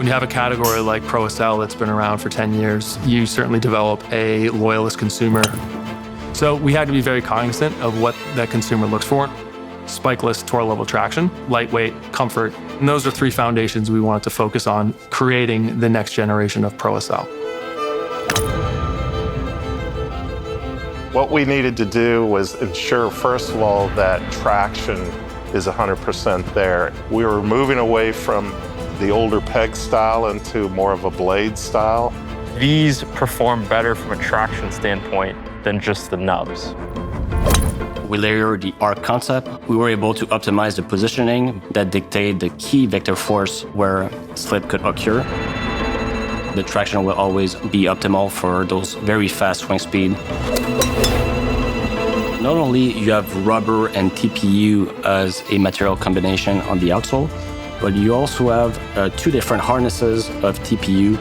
When you have a category like Pro-Outsole that's been around for 10 years, you certainly develop a loyalist consumer. So we had to be very cognizant of what that consumer looks for. Spikeless tour level traction, lightweight, comfort. And those are three foundations we wanted to focus on creating the next generation of Pro-Outsole. What we needed to do was ensure, first of all, that traction is 100% there. We were moving away from the older peg style into more of a blade style. These perform better from a traction standpoint than just the nubs. We layered the arc concept. We were able to optimize the positioning that dictate the key vector force where slip could occur. The traction will always be optimal for those very fast swing speed. Not only you have rubber and TPU as a material combination on the outsole, but you also have two different harnesses of TPU,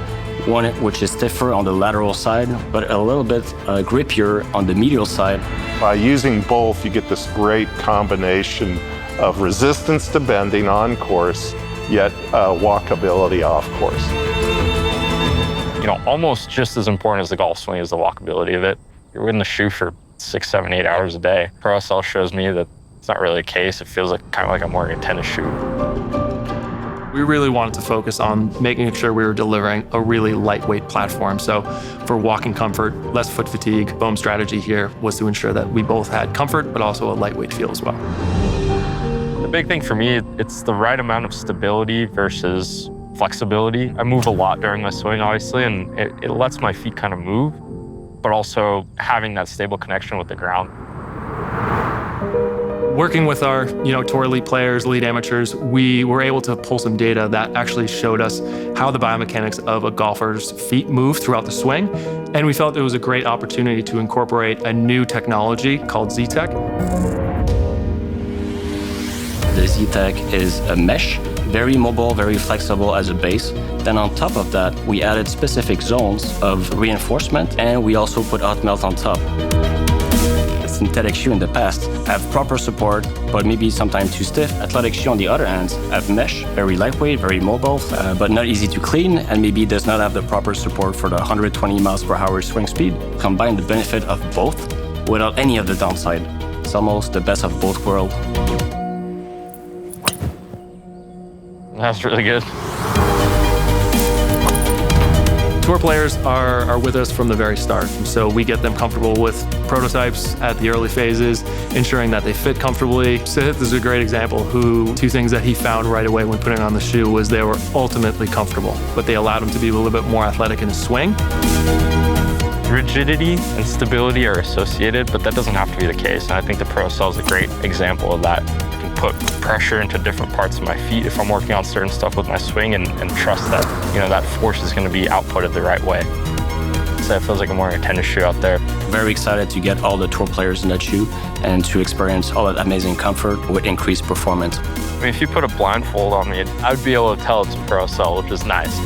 one which is stiffer on the lateral side, but a little bit grippier on the medial side. By using both, you get this great combination of resistance to bending on course, yet walkability off course. You know, almost just as important as the golf swing is the walkability of it. You're in the shoe for 6, 7, 8 hours a day. Pro-Outsole shows me that it's not really the case. It feels like kind of like I'm wearing a tennis shoe. We really wanted to focus on making sure we were delivering a really lightweight platform. So for walking comfort, less foot fatigue, foam strategy here was to ensure that we both had comfort, but also a lightweight feel as well. The big thing for me, it's the right amount of stability versus flexibility. I move a lot during my swing, obviously, and it lets my feet kind of move, but also having that stable connection with the ground. Working with our tour elite players, elite amateurs, we were able to pull some data that actually showed us how the biomechanics of a golfer's feet move throughout the swing. And we felt it was a great opportunity to incorporate a new technology called Z-Tech. The Z-Tech is a mesh, very mobile, very flexible as a base. Then on top of that, we added specific zones of reinforcement, and we also put hot melt on top. Synthetic shoe in the past have proper support, but maybe sometimes too stiff. Athletic shoe on the other hand have mesh, very lightweight, very mobile, but not easy to clean, and maybe does not have the proper support for the 120 miles per hour swing speed. Combine the benefit of both without any of the downside. It's almost the best of both worlds. That's really good. Tour players are with us from the very start. So we get them comfortable with prototypes at the early phases, ensuring that they fit comfortably. Sith is a great example two things that he found right away when putting on the shoe was they were ultimately comfortable, but they allowed him to be a little bit more athletic in his swing. Rigidity and stability are associated, but that doesn't have to be the case. And I think the Pro-Outsole is a great example of that. I can put pressure into different parts of my feet if I'm working on certain stuff with my swing and trust that, that force is going to be outputted the right way. So it feels like I'm wearing a tennis shoe out there. Very excited to get all the tour players in that shoe and to experience all that amazing comfort with increased performance. I mean, if you put a blindfold on me, I would be able to tell it's a Pro-Outsole, which is nice.